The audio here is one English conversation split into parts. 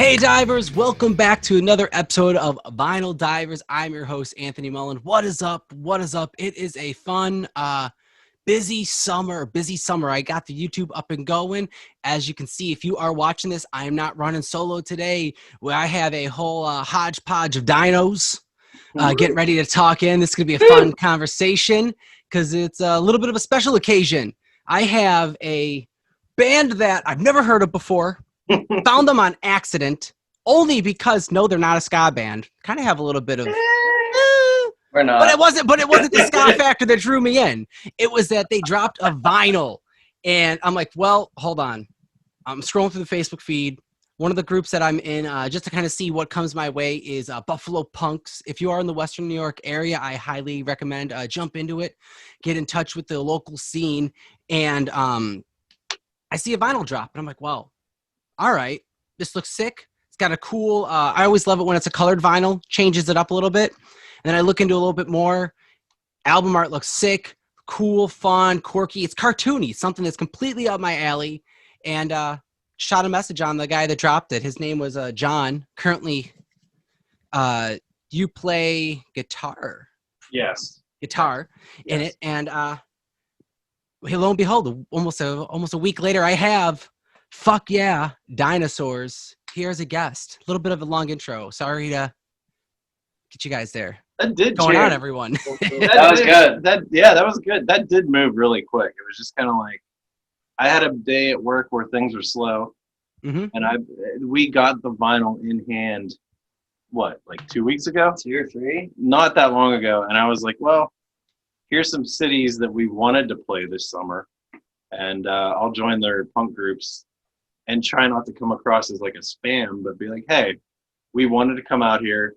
Hey divers, welcome back to another episode of Vinyl Divers. I'm your host, Anthony Mullen. What is up? What is up? It is a fun, busy summer. I got the YouTube up and going. As you can see, if you are watching this, I am not running solo today. Where I have a whole hodgepodge of dinos getting ready to talk in. This is going to be a fun conversation because it's a little bit of a special occasion. I have a band that I've never heard of before. Found them on accident, only because no, they're not a ska band. Kind of have a little bit of, We're not. but it wasn't the ska factor that drew me in. It was that they dropped a vinyl, and I'm like, well, hold on. I'm scrolling through the Facebook feed. One of the groups that I'm in, just to kind of see what comes my way, is Buffalo Punks. If you are in the Western New York area, I highly recommend jump into it, get in touch with the local scene, and I see a vinyl drop, and I'm like, well. All right, this looks sick. It's got a cool, I always love it when it's a colored vinyl, changes it up a little bit. And then I look into a little bit more. Album art looks sick, cool, fun, quirky. It's cartoony, something that's completely up my alley. And shot a message on the guy that dropped it. His name was John. Currently, you play guitar. Yes. Guitar in it. And lo and behold, almost a week later, I have... Fuck yeah, Dinosaurs. Here's a guest. A little bit of a long intro. Sorry to get you guys there. That did going on, everyone. That was good. That was good. That did move really quick. It was just kind of like I had a day at work where things were slow, and we got the vinyl in hand. What, like 2 weeks ago? 2 or 3? Not that long ago. And I was like, well, here's some cities that we wanted to play this summer, and I'll join their punk groups. And try not to come across as like a spam, but be like, hey, we wanted to come out here.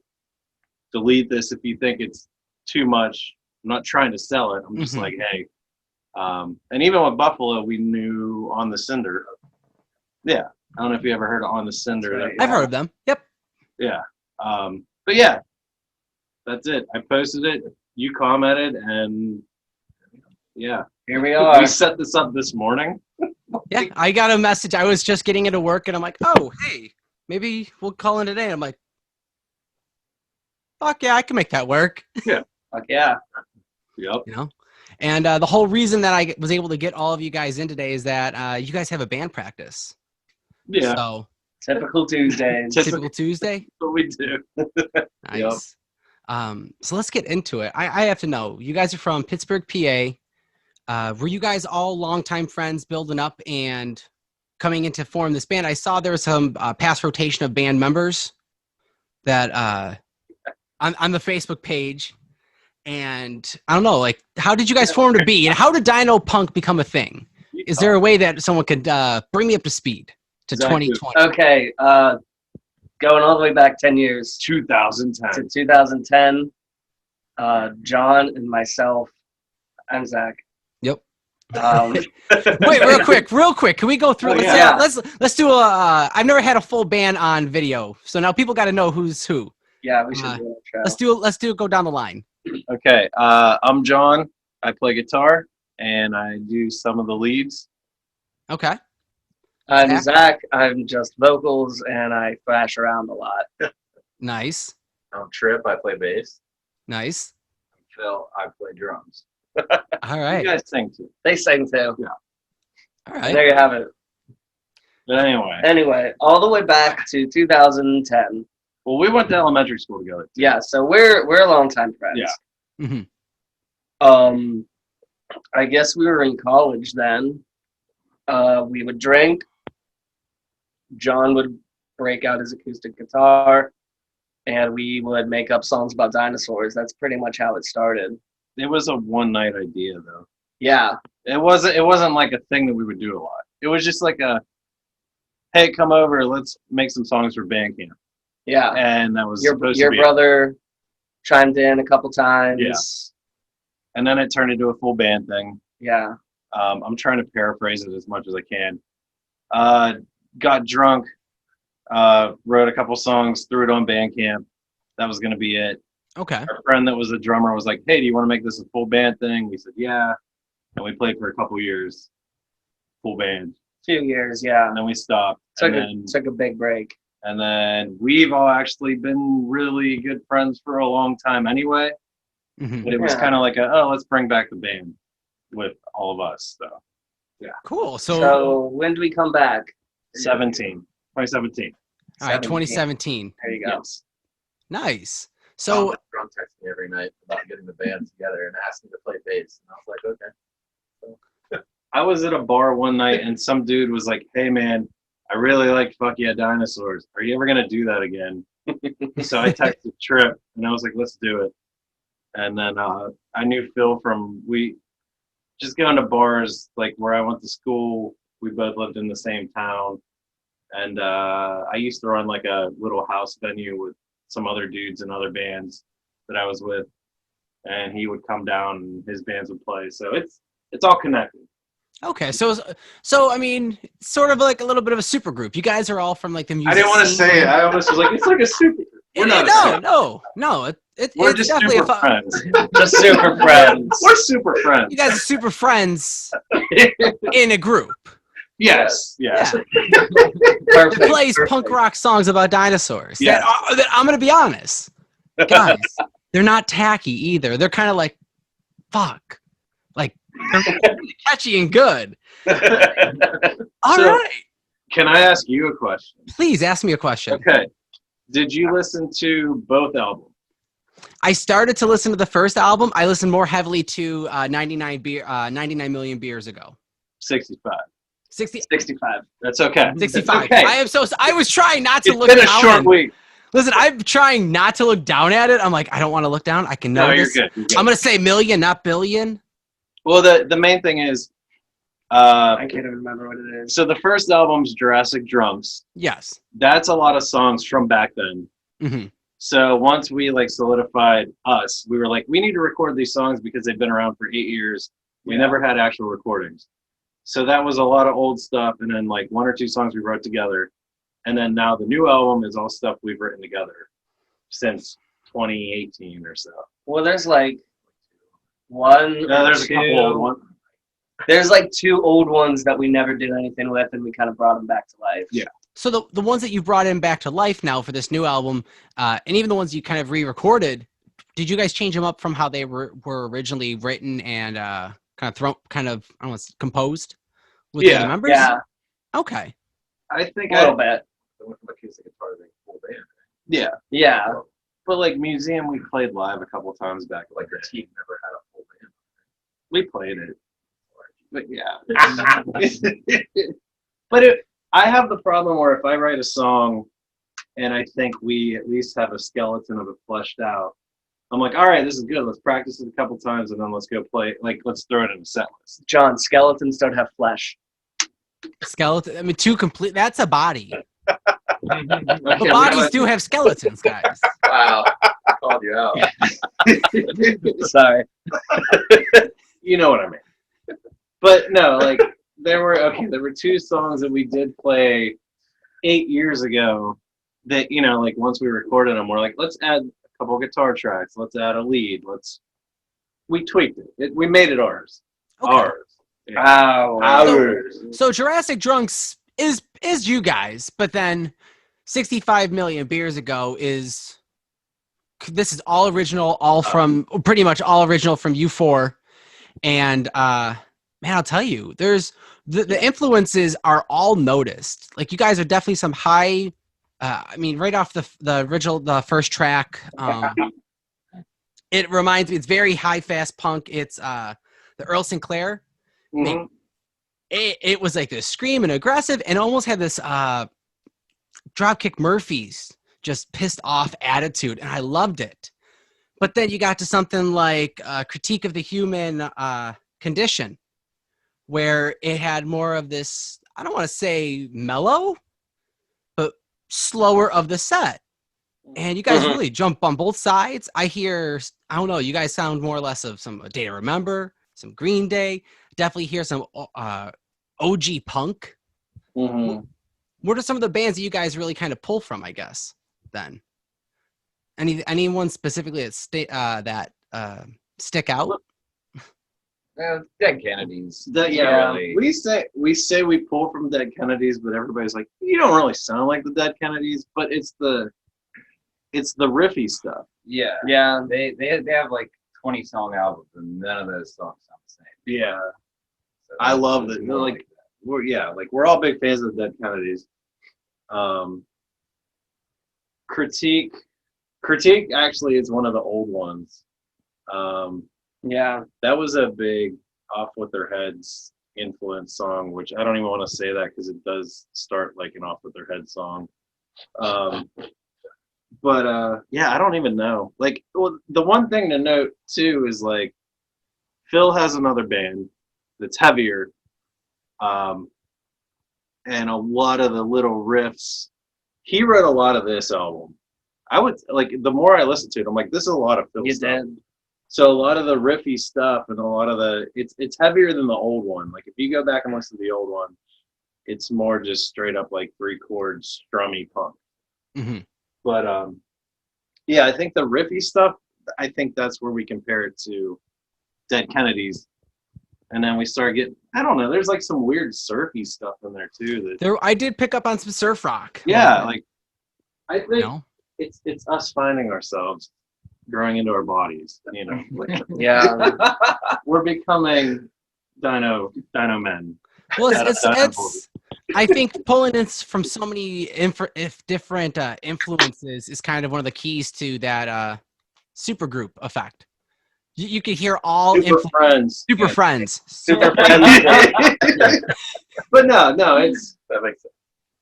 Delete this if you think it's too much. I'm not trying to sell it. I'm just like, hey. And even with Buffalo, we knew On the Cinder. Yeah. I don't know if you ever heard of On the Cinder. Right. I've heard of them. Yep. Yeah. But yeah, that's it. I posted it. You commented, and yeah. Here we are. We set this up this morning. Yeah, I got a message. I was just getting into work, and I'm like, oh, hey, maybe we'll call in today. And I'm like, fuck yeah, I can make that work. Yeah. Fuck yeah. Yep. You know? And the whole reason that I was able to get all of you guys in today is that you guys have a band practice. Yeah. So Typical Tuesday. typical Tuesday. What we do. Nice. So let's get into it. I have to know, you guys are from Pittsburgh, PA. Were you guys all longtime friends building up and coming into form this band? I saw there was some past rotation of band members that on the Facebook page. And I don't know, like, how did you guys form to be? And how did Dino Punk become a thing? Is there a way that someone could bring me up to speed to 2020? Okay, going all the way back 10 years. 2010. To 2010. John and myself, I'm Zach. Yep. Wait, real quick. Can we go through? Let's do a. I've never had a full band on video, so now people got to know who's who. Yeah, we should do it. Let's do it. Go down the line. Okay, I'm John. I play guitar and I do some of the leads. Okay. I'm Zach. I'm just vocals and I thrash around a lot. Nice. I'm Trip. I play bass. Nice. Phil. I play drums. All right. You guys sing too. They sing too. Yeah. All right. There you have it. But anyway. Anyway, all the way back to 2010. Well, we went to elementary school together. Too. Yeah, so we're longtime friends. Yeah. I guess we were in college then. We would drink. John would break out his acoustic guitar, and we would make up songs about dinosaurs. That's pretty much how it started. It was a one-night idea, though. Yeah. It wasn't like a thing that we would do a lot. It was just like a, hey, come over, let's make some songs for band camp. Yeah. And that was your brother chimed in a couple times. Yeah. And then it turned into a full band thing. Yeah. I'm trying to paraphrase it as much as I can. Got drunk, wrote a couple songs, threw it on Bandcamp. That was going to be it. Okay. Our friend that was a drummer was like, hey, do you want to make this a full band thing? We said, yeah. And we played for a couple years, full band. 2 years, yeah. And then we stopped. Took a big break. And then we've all actually been really good friends for a long time anyway. Mhm. But it was kind of like let's bring back the band with all of us. So yeah. Cool. So when do we come back? 2017. All right, 2017. There you go. Yes. Nice. So Drum texts me every night about getting the band together and asking to play bass, and I was like, okay. I was at a bar one night and some dude was like, "Hey man, I really like Fuck Yeah Dinosaurs. Are you ever gonna do that again?" So I texted Trip and I was like, "Let's do it." And then I knew Phil from we just going to bars like where I went to school. We both lived in the same town, and I used to run like a little house venue with some other dudes and other bands that I was with, and he would come down and his bands would play. So it's all connected. okay, so I mean, sort of like a little bit of a super group. You guys are all from like the music I didn't want to scene. say it. I almost was like, it's like a super. We're not. No. We're It's just definitely super friends. Just super friends. We're super friends. You guys are super friends in a group. Yes. Yeah. Perfect. That plays punk rock songs about dinosaurs. Yeah. That I'm gonna be honest, guys. They're not tacky either. They're kind of like, fuck, like they're really catchy and good. All So- right, Can I ask you a question? please ask me a question. Okay. Did you listen to both albums? I started to listen to the first album. I listened more heavily to 99 Million Beers Ago. 65. 65. That's okay. 65. Okay. I was trying not to It's look been a down. short week. Listen, I'm trying not to look down at it. I'm like, I don't want to look down. I can know No, you're this. good. You're good. I'm gonna say million, not billion. Well, the main thing is, I can't even remember what it is. so the first album's Jurassic Drunks. Yes. That's a lot of songs from back then. hmm So once we like solidified us, we were like, we need to record these songs because they've been around for 8 years. We never had actual recordings. So that was a lot of old stuff, and then like 1 or 2 songs we wrote together. And then now the new album is all stuff we've written together since 2018 or so. Well, there's like one. No, there's a two, couple old ones. There's like 2 old ones that we never did anything with, and we kind of brought them back to life. Yeah. So the ones that you brought in back to life now for this new album, and even the ones you kind of re-recorded, did you guys change them up from how they were originally written and kind of I don't know, composed with the other members? Yeah, Okay. I think a little bit. I went from acoustic guitar to full band. yeah. Yeah. But like Museum, we played live a couple times back. Like the team never had a full band. We played it. But yeah. But I have the problem where if I write a song and I think we at least have a skeleton of it fleshed out, I'm like, all right, this is good. Let's practice it a couple times and then let's go play. Like, let's throw it in a set list. John, skeletons don't have flesh. Skeleton. I mean, two complete. That's a body. Okay, But bodies do have skeletons, guys. Wow. I called you out. Sorry. You know what I mean. But no, like there were 2 songs that we did play 8 years ago that, you know, like once we recorded them, we're like, let's add a couple guitar tracks, let's add a lead, we tweaked it. We made it ours. Okay. Ours. Ours. So Jurassic Drunks is you guys, but then 65 Million Beers Ago is all original, pretty much all original from you 4. And man, I'll tell you, there's the influences are all noticed. Like you guys are definitely some high. I mean, right off the first track, it reminds me. It's very high fast punk. It's the Earl Sinclair. Mhm. It was like this scream and aggressive, and almost had this Dropkick Murphys just pissed off attitude, and I loved it. But then you got to something like Critique of the Human Condition, where it had more of this, I don't want to say mellow, but slower of the set. And you guys really jump on both sides. I don't know, you guys sound more or less of some Day to Remember, some Green Day. Definitely hear some OG punk. Mm-hmm. What are some of the bands that you guys really kind of pull from, I guess, then? Anyone specifically that stick out? Dead Kennedys. Yeah, Really. we say we pull from Dead Kennedys, but everybody's like, you don't really sound like the Dead Kennedys, but it's the riffy stuff. Yeah. Yeah. They have like 20 song albums, and none of those songs sound the same. Yeah, So I love it's that. more Like that. we're all big fans of the Dead Kennedys. Critique actually is one of the old ones. Yeah. That was a big Off With Their Heads influence song, which I don't even want to say that because it does start like an Off With Their Head song. But yeah, I don't even know. Like, well, the one thing to note too is like Phil has another band that's heavier, and a lot of the little riffs. He wrote a lot of this album. I would like the more I listen to it, I'm like, this is a lot of Phil You stuff. did. So a lot of the riffy stuff and a lot of it's heavier than the old one. Like if you go back and listen to the old one, it's more just straight up like 3-chord strummy punk. Mm-hmm. But yeah, I think the riffy stuff, I think that's where we compare it to Dead Kennedys. And then we start getting, I don't know, there's like some weird surfy stuff in there too. I did pick up on some surf rock. Yeah, like I think No? it's us finding ourselves growing into our bodies, you know. Like, Yeah. we're becoming dino men. Well, it's I think pulling in from so many different influences is kind of one of the keys to that supergroup effect. You can hear all Super friends. super friends. Super friends. But no, it's That makes sense.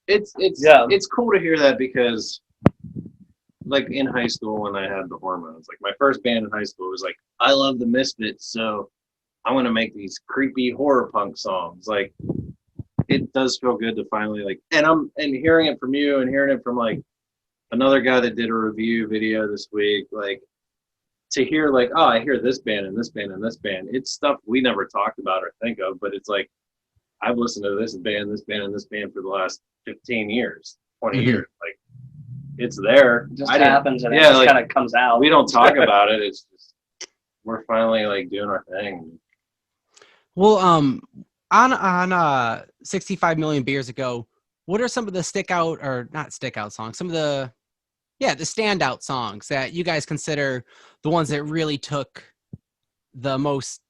it's cool to hear that because like in high school when I had the hormones, like my first band in high school was like, I love the Misfits, so I'm gonna make these creepy horror punk songs. Like it does feel good to finally like and hearing it from you and hearing it from like another guy that did a review video this week, like to hear like, oh, I hear this band and this band and this band. It's stuff we never talked about or think of, but it's like I've listened to this band, this band, and this band for the last 15 years, 20 years. Like it's there. It just happens and it just like, kind of comes out. we don't talk about it. It's just we're finally like doing our thing. Well, on 65 million beers ago, what are some of the standout songs that you guys consider the ones that really took the most,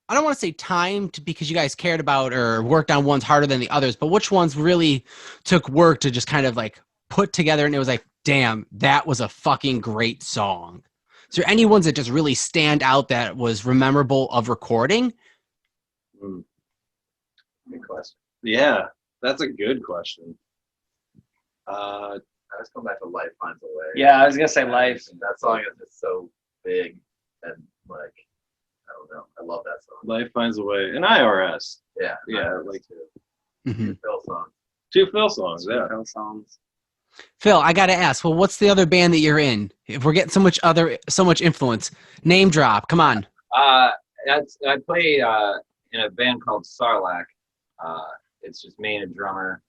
I don't want to say time because you guys cared about or worked on ones harder than the others, but which ones really took work to just kind of like put together and it was like, damn, that was a fucking great song. Is there any ones that just really stand out that was memorable of recording? Good question. Yeah, that's a good question. I just come back to Life Finds a Way. Yeah, I was gonna say Life. That song is just so big and like I don't know. I love that song. Life Finds a Way. And IRS. Yeah. Yeah, like like Mm-hmm. Phil song. 2 Phil songs, yeah. Phil songs. Phil, I gotta ask. Well, what's the other band that you're in? If we're getting so much influence, name drop. Come on. I play in a band called Sarlacc. It's just me and a drummer.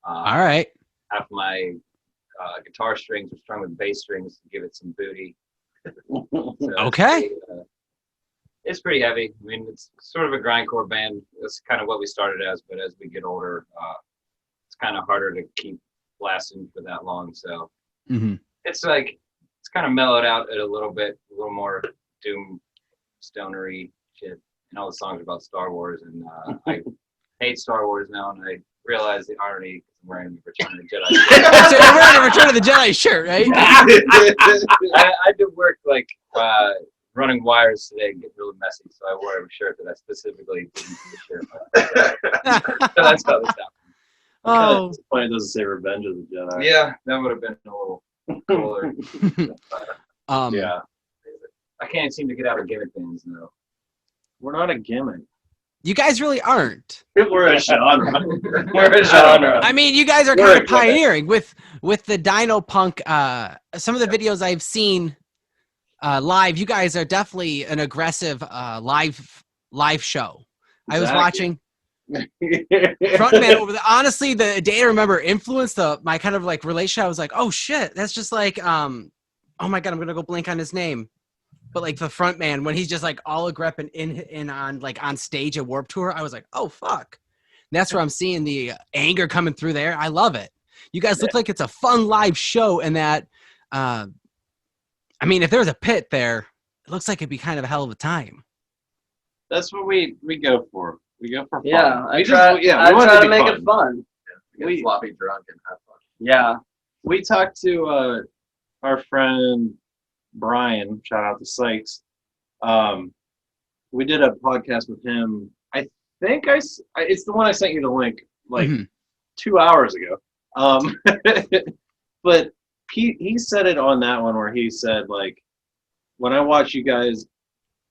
All right. Half my guitar strings are strung with bass strings to give it some booty. So Okay. it's pretty heavy. I mean, it's sort of a grindcore band. That's kind of what we started as, but as we get older, it's kind of harder to keep blasting for that long. So it's like it's kind of mellowed out a little bit, a little more doom, stonery shit. And all the songs are about Star Wars, and I hate Star Wars now, and I realize the irony because I'm wearing the Return of the Jedi shirt. So you're wearing a Return of the Jedi shirt, right? I did work like running wires today and get really messy, so I wore a shirt that I specifically didn't put the shirt. So that's how this happened. Oh, Disappointed it doesn't say Revenge of the Jedi. Yeah, that would have been a little cooler. Yeah. I can't seem to get out of gimmick bands though. We're not a gimmick. you guys really aren't. We're a genre. We're a genre. I mean, you guys are We're kind a of pioneering with the Dino Punk. Some of the videos I've seen live, you guys are definitely an aggressive live show. I was watching Frontman over there. Honestly, the day I remember influenced my kind of like relationship. I was like, oh shit, that's just like oh my god, I'm gonna go blank on his name. but like the front man, when he's just like all aggressive in on like on stage at Warped Tour, I was like, oh fuck. And that's where I'm seeing the anger coming through there. I love it. You guys look like it's a fun live show, and that I mean, if there's a pit there, it looks like it'd be kind of a hell of a time. That's what we go for. We go for fun. Yeah, I we try to make fun. it fun. Get sloppy drunk and have fun. Yeah. We talked to our friend Brian, shout out to Sykes. We did a podcast with him. I think it's the one I sent you the link like 2 hours ago. But he said it on that one where he said, like, when I watch you guys,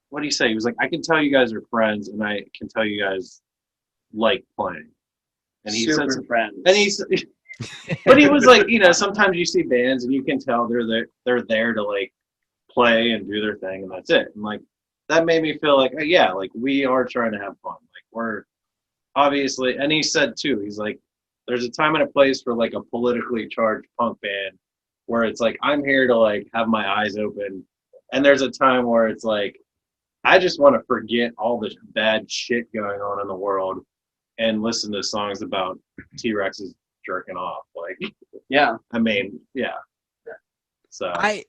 what did he say? He was like, I can tell you guys are friends, and I can tell you guys like playing. And he said, friends. and but he was like, sometimes you see bands and you can tell they're there to like play and do their thing, and that's it. And like that made me feel like, yeah, like we are trying to have fun. Like we're obviously, and he said too, he's like, there's a time and a place for like a politically charged punk band where it's like, I'm here to like have my eyes open. And there's a time where it's like, I just want to forget all this bad shit going on in the world and listen to songs about T-Rexes jerking off. Like, yeah. I mean, yeah. So I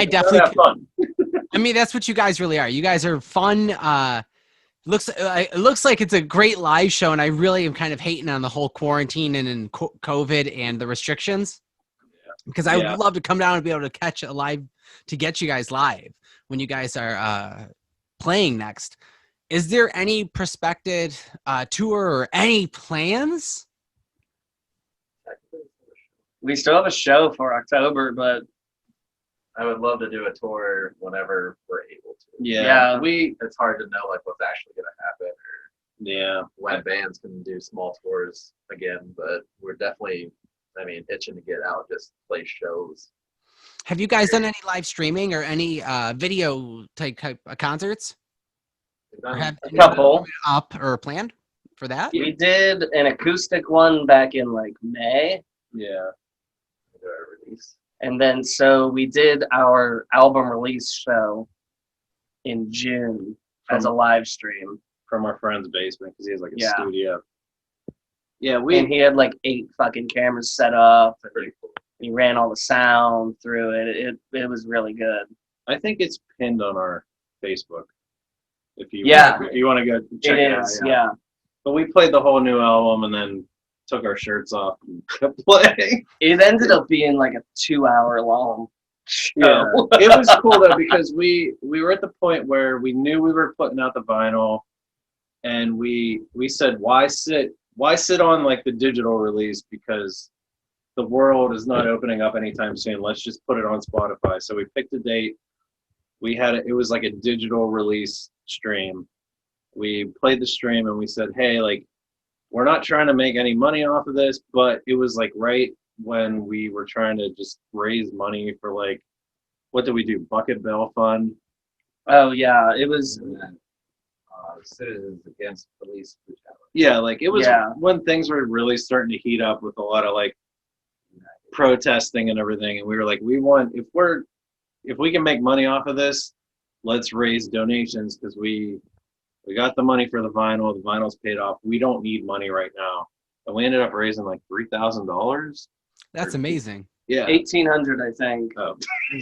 definitely have fun. I mean, that's what you guys really are. You guys are fun. It looks like it's a great live show, and I really am kind of hating on the whole quarantine and COVID and the restrictions, because I would love to come down and be able to catch a live to get you guys live when you guys are playing next. Is there any prospective tour or any plans? We still have a show for October, but I would love to do a tour whenever we're able to. Yeah. It's hard to know like what's actually going to happen or when bands can do small tours again, but we're definitely, itching to get out, just play shows. Have you guys done any live streaming or any video type concerts? Or have a couple up or planned for that? We did an acoustic one back in like May. Yeah. Release. And then so we did our album release show in June as a live stream from our friend's basement because he has like a Yeah. studio. Yeah, and he had like 8 fucking cameras set up. And he ran all the sound through it. It was really good. I think it's pinned on our Facebook. If you want to go check It it is, out. yeah. But we played the whole new album and then took our shirts off and kept playing. It ended up being like a 2-hour long show. Yeah. It was cool though because we were at the point where we knew we were putting out the vinyl, and we said, why sit on like the digital release, because the world is not opening up anytime soon. Let's just put it on Spotify. So we picked a date. We had it was like a digital release stream. We played the stream and we said, hey, like, we're not trying to make any money off of this, but it was like right when we were trying to just raise money for like, what did we do? Bucket Bill Fund. Oh yeah, it was. Citizens Against Police Brutality. Yeah, like it was when things were really starting to heat up with a lot of like protesting and everything, and we were like, if we can make money off of this, let's raise donations, because we got the money for the vinyl's paid off, we don't need money right now, and we ended up raising like $3,000. That's amazing. Yeah, 1,800, I think. Oh.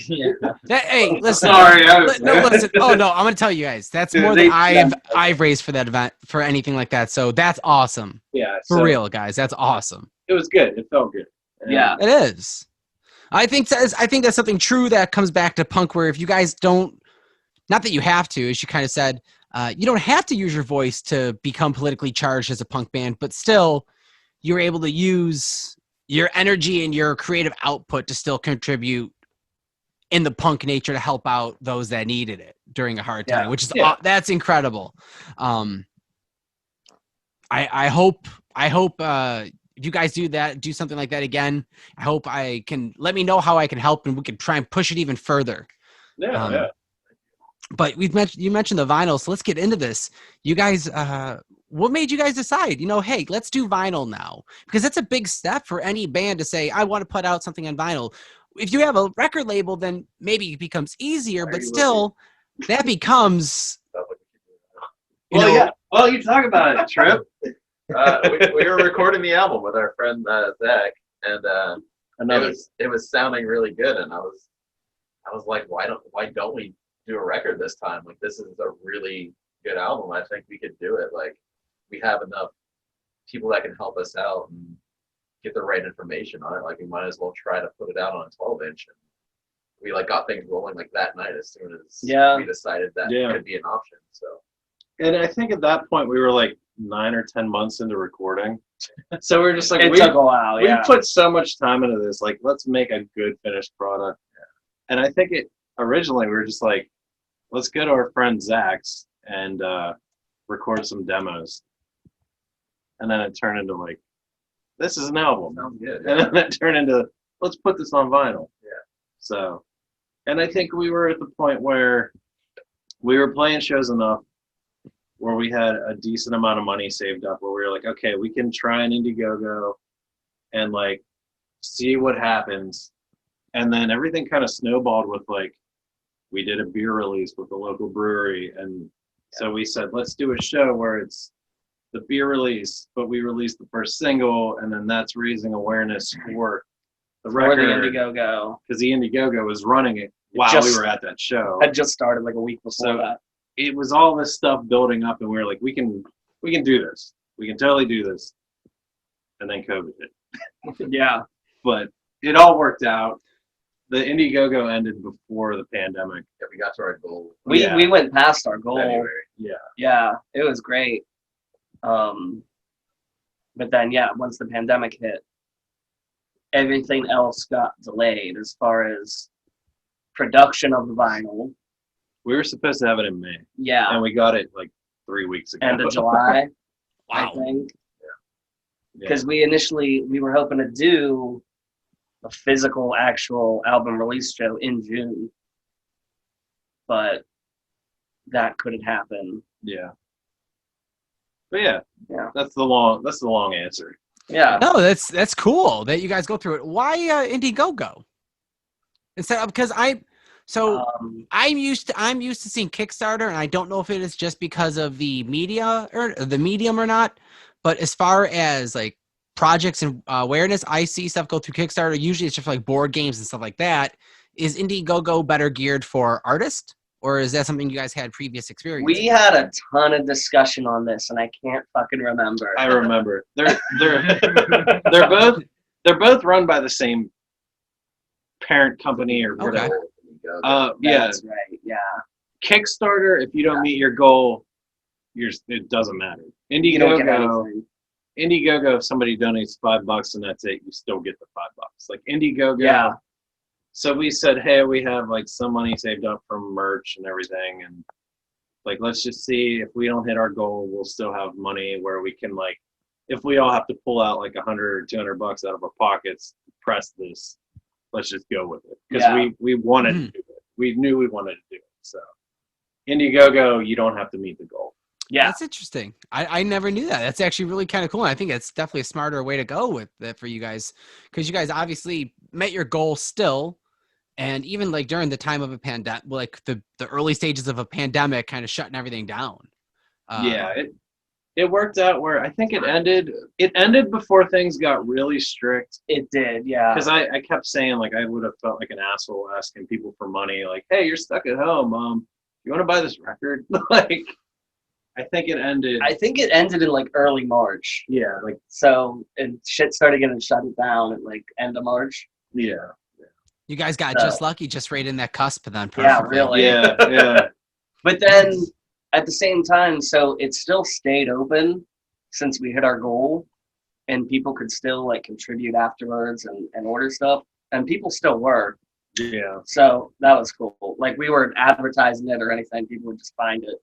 Yeah. Hey, listen. Sorry, listen. Oh no, I'm gonna tell you guys. That's more than I've raised for that event, for anything like that. So that's awesome. Yeah, for real, guys. That's awesome. It was good. It felt good. Yeah, it is. I think that's something true that comes back to punk, where if you guys don't, not that you have to, as you kind of said, you don't have to use your voice to become politically charged as a punk band, but still, you're able to use your energy and your creative output to still contribute in the punk nature to help out those that needed it during a hard time, which is that's incredible. I hope if you guys do something like that again, I hope I can let me know how I can help, and we can try and push it even further. Yeah. But you mentioned the vinyl, so let's get into this. You guys, what made you guys decide, hey, let's do vinyl now? Because that's a big step for any band to say, I want to put out something on vinyl. If you have a record label, then maybe it becomes easier, but still, that becomes, Stuff like you Well, know, yeah. Well, you talk about it, Trip. we were recording the album with our friend Zach, and it was sounding really good, and I was like, why don't we do a record this time? Like, this is a really good album. I think we could do it. Like, we have enough people that can help us out and get the right information on it. Like, we might as well try to put it out on a 12-inch. And we like got things rolling like that night as soon as we decided that could be an option. So, and I think at that point we were like 9 or 10 months into recording. So we're just like, It took a while. we Yeah. put so much time into this. Like, let's make a good finished product. And I think originally we were just like, let's go to our friend Zach's and record some demos. And then it turned into like, this is an album. sounds good. And then it turned into, let's put this on vinyl. Yeah. So, and I think we were at the point where we were playing shows enough where we had a decent amount of money saved up, where we were like, okay, we can try an Indiegogo and like see what happens. And then everything kind of snowballed with like, we did a beer release with a local brewery. And so we said, let's do a show where it's the beer release, but we released the first single, and then that's raising awareness for the For record. the Indiegogo. Because the Indiegogo was running it while we were at that show. Had just started like a week before So that. it was all this stuff building up, and we were like, we can do this. We can totally do this. And then COVID hit. Yeah. But it all worked out. The Indiegogo ended before the pandemic. Yeah, we got to our goal. We went past our goal. February. Yeah. Yeah, it was great. But then, once the pandemic hit, everything else got delayed as far as production of the vinyl. We were supposed to have it in May. Yeah, And we got it like 3 weeks ago. end of July, I wow. think. Yeah. Because we were hoping to do a physical, actual album release show in June, but that couldn't happen. Yeah. But yeah, Yeah. that's the long answer. Yeah. No, that's cool that you guys go through it. Why Indiegogo? Instead of, because I'm used to seeing Kickstarter, and I don't know if it is just because of the media or the medium or not. But as far as like projects and awareness, I see stuff go through Kickstarter. Usually it's just like board games and stuff like that. Is Indiegogo better geared for artists, or is that something you guys had previous experience? We had a ton of discussion on this, and I can't fucking remember. I remember. They're both run by the same parent company or whatever. Yeah. That's right. Yeah. Kickstarter, if you don't meet your goal, it doesn't matter. You don't get Indiegogo, anything. if somebody donates $5 and that's it, you still get the $5. Like Indiegogo. Yeah. So we said, hey, we have like some money saved up from merch and everything, and like let's just see if we don't hit our goal, we'll still have money where we can like, if we all have to pull out like $100 or $200 out of our pockets to press this, let's just go with it because we wanted to do it. We knew we wanted to do it. So Indiegogo, you don't have to meet the goal. Yeah. That's interesting. I never knew that. That's actually really kind of cool. And I think it's definitely a smarter way to go with that for you guys, because you guys obviously met your goal still. And even like during the time of a pandemic, like the early stages of a pandemic, kind of shutting everything down. It worked out where I think it ended before things got really strict. It did. Yeah. Because I kept saying, like, I would have felt like an asshole asking people for money. Like, hey, you're stuck at home. You want to buy this record? Like, I think it ended in like early March. Yeah. Like, So, and shit started getting shut down at like end of March. yeah. You guys got just lucky, just right in that cusp then. Yeah, Perfectly. really. Yeah. But then at the same time, so it still stayed open since we hit our goal, and people could still like contribute afterwards and order stuff, and people still were. Yeah. So that was cool. Like we weren't advertising it or anything. People would just find it,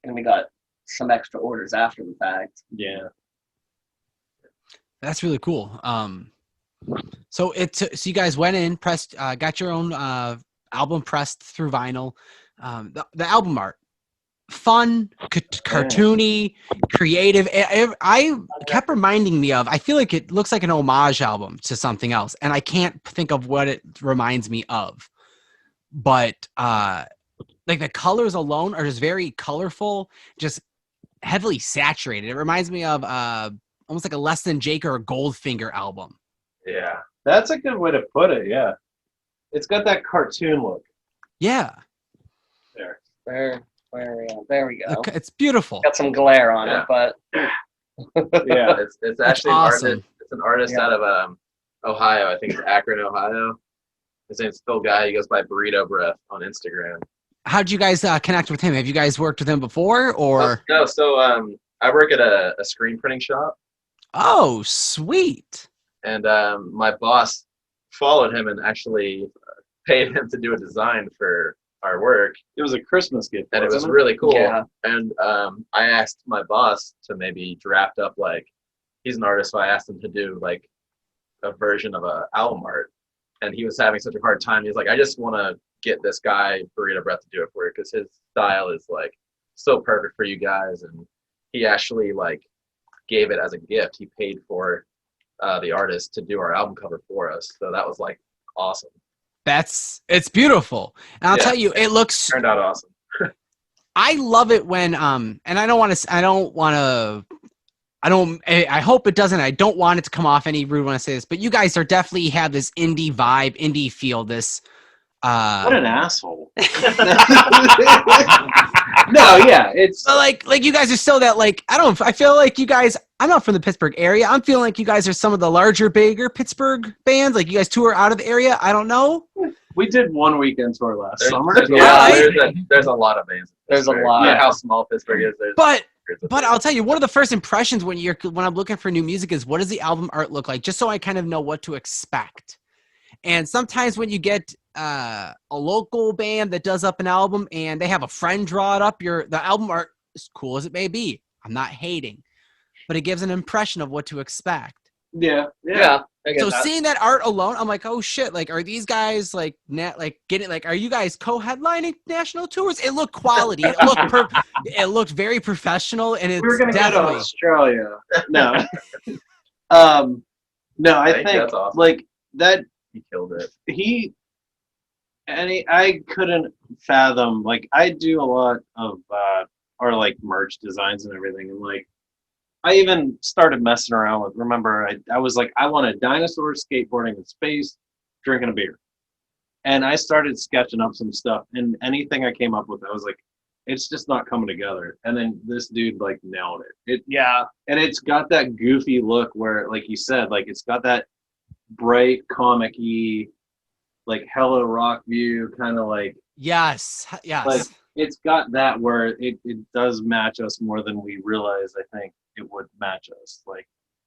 and we got some extra orders after the fact. Yeah. That's really cool. So you guys went in, pressed, got your own album pressed through vinyl. The album art, fun, cartoony, creative. I kept reminding me of. I feel like it looks like an homage album to something else, and I can't think of what it reminds me of. But like the colors alone are just very colorful, just heavily saturated. It reminds me of almost like a Less Than Jake or a Goldfinger album. Yeah. That's a good way to put it. Yeah, it's got that cartoon look. Yeah, There. There we go. it's beautiful. Got some glare on Yeah. it, but Yeah. It's actually awesome. an artist. It's an artist out of Ohio. I think it's Akron, Ohio. His name's Phil Guy. He goes by Burrito Breath on Instagram. How'd you guys connect with him? Have you guys worked with him before, or? No, so I work at a screen printing shop, Oh, sweet. and my boss followed him and actually paid him to do a design for our work, It was a Christmas gift, and it was wasn't really cool. Yeah. And I asked my boss to maybe draft up, like, he's an artist, so I asked him to do like a version of a album art, and he was having such a hard time. He's like, I just want to get this guy Burrito Breath to do it for you because his style is like so perfect for you guys. And he actually like gave it as a gift. He paid for the artist to do our album cover for us, so that was like awesome. It's beautiful. And I'll Yeah. tell you, it looks, Turned out awesome. I love it when, and I hope it doesn't, I don't want it to come off any rude when I say this, but you guys are definitely have this indie vibe, indie feel, this, What an asshole. No, yeah, it's but like you guys are still that, like, I feel like you guys, I'm not from the Pittsburgh area. I'm feeling like you guys are some of the larger, bigger Pittsburgh bands. Like you guys tour out of the area. I don't know. we did one weekend tour last summer. There's a lot of bands. There's a lot. Yeah, how small Pittsburgh is. There's But hundreds of But bands. I'll tell you, one of the first impressions when I'm looking for new music is, what does the album art look like? Just so I kind of know what to expect. And sometimes when you get a local band that does up an album and they have a friend draw it up, the album art, as cool as it may be, I'm not hating, but it gives an impression of what to expect. Yeah. yeah. I get So that. seeing that art alone, I'm like, oh shit! Like, are these guys like are you guys co-headlining national tours? It looked quality. It looked very professional, and it's We were gonna definitely. go to Australia. No. No, I think that's awesome. like that He killed it. I couldn't fathom, like, I do a lot of our like merch designs and everything, and like I even started messing around with, remember I was like, I want a dinosaur skateboarding in space, drinking a beer. And I started sketching up some stuff, and anything I came up with, I was like, it's just not coming together. And then this dude like nailed it. And it's got that goofy look where, like you said, like it's got that bright comic-y, like Hello Rock View kind of like, Yes. like it's got that where it does match us more than we realize. I think it would match us. Like,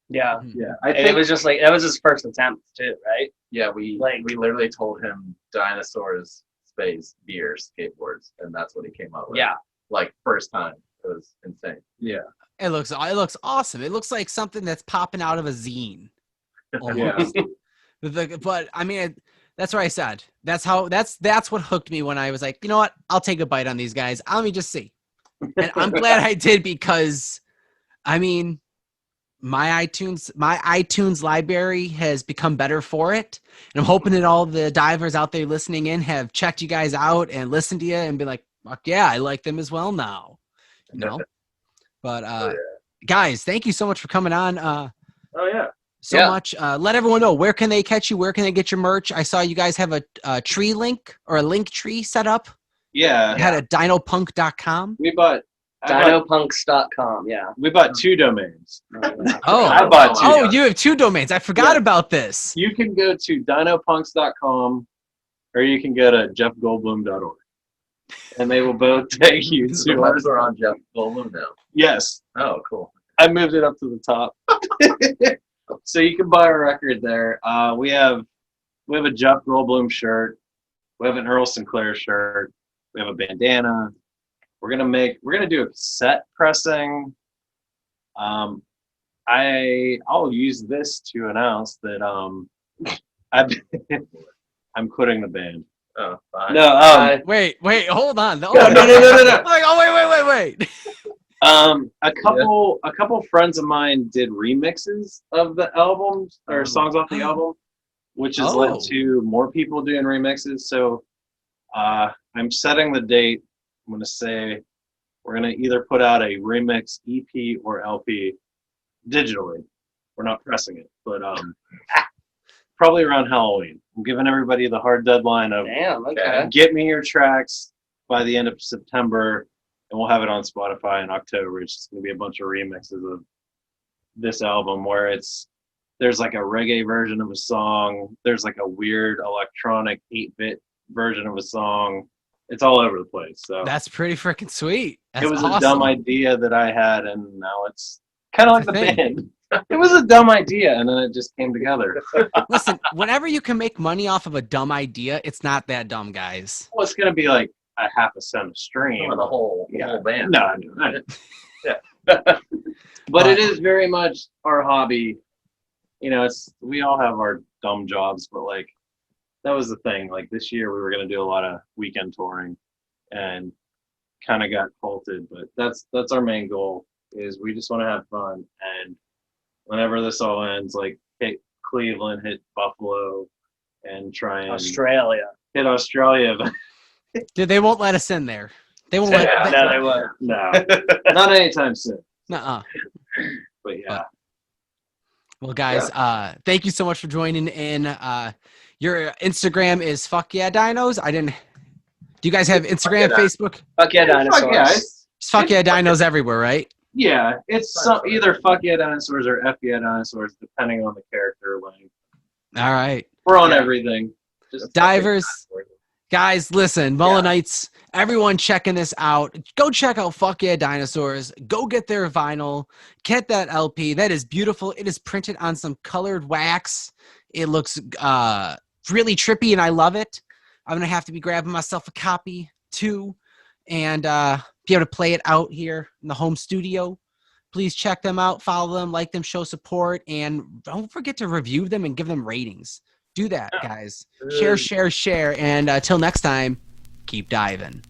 Yeah. yeah, I And think it was just like, that was his first attempt too, right? Yeah, we literally told him dinosaurs, space, beer, skateboards, and that's what he came up with. Yeah. Like first time. It was insane. yeah, It looks awesome. It looks like something that's popping out of a zine. Almost. But I mean, that's what I said. That's what hooked me when I was like, you know what? I'll take a bite on these guys. Let me just see. And I'm glad I did, because I mean, my iTunes library has become better for it. And I'm hoping that all the divers out there listening in have checked you guys out and listened to you and been like, fuck yeah, I like them as well now. You know? But guys, thank you so much for coming on. oh yeah. Much. Let everyone know, where can they catch you? Where can they get your merch? I saw you guys have a tree link or a link tree set up. Yeah, It had a dinopunk.com. we bought Dinopunks.com, yeah. we bought 2 domains. Oh, I bought 2. oh, you have 2 domains. I forgot about this. You can go to dinopunks.com or you can go to jeffgoldblum.org, and they will both take you The to letters are on Jeff Goldblum now. Yes, Oh, cool. I moved it up to the top. So you can buy a record there. We have a Jeff Goldblum shirt. We have an Earl Sinclair shirt. We have a bandana. We're gonna do a cassette pressing. I'll use this to announce that I'm quitting the band. Oh, fine. No, Wait, hold on. no. Like, oh, wait. A couple friends of mine did remixes of the albums or songs off the album, which has led to more people doing remixes. So I'm setting the date I'm going to say we're going to either put out a remix EP or LP digitally. We're not pressing it, but probably around Halloween. I'm giving everybody the hard deadline of Damn, okay. get me your tracks by the end of September, and we'll have it on Spotify in October. It's just going to be a bunch of remixes of this album where there's like a reggae version of a song. There's like a weird electronic 8-bit version of a song. It's all over the place. So That's pretty freaking sweet. That's it was awesome. a dumb idea that I had, and now it's kind of like It's the a thing. band. It was a dumb idea, and then it just came together. Listen, whenever you can make money off of a dumb idea, it's not that dumb, guys. Well, it's going to be like a half a cent a stream. The whole band. No, but it is very much our hobby. You know, we all have our dumb jobs, but like that was the thing. Like this year, we were going to do a lot of weekend touring, and kind of got halted. But that's our main goal. Is we just want to have fun, and whenever this all ends, like hit Cleveland, hit Buffalo, and try and hit Australia. Dude, they won't let us in there. They won't let. No, they won't. No, not anytime soon. Nuh-uh. But yeah. Well, guys, thank you so much for joining in. Your Instagram is Fuck Yeah Dinos. Do you guys have Instagram, Facebook? Fuck yeah, dinosaurs. Fuck yeah, It's Fuck Yeah Dinos everywhere, right? yeah, it's either Fuck Yeah Dinosaurs or F Yeah Dinosaurs, depending on the character length. All right. We're on everything. Just Divers, guys, listen, Mullinites, everyone checking this out. Go check out Fuck Yeah Dinosaurs. Go get their vinyl. Get that LP. That is beautiful. It is printed on some colored wax. It looks really trippy, and I love it. I'm going to have to be grabbing myself a copy, too, and be able to play it out here in the home studio. Please check them out, follow them, like them, show support, and don't forget to review them and give them ratings. Do that, guys. Share, and till next time, keep diving.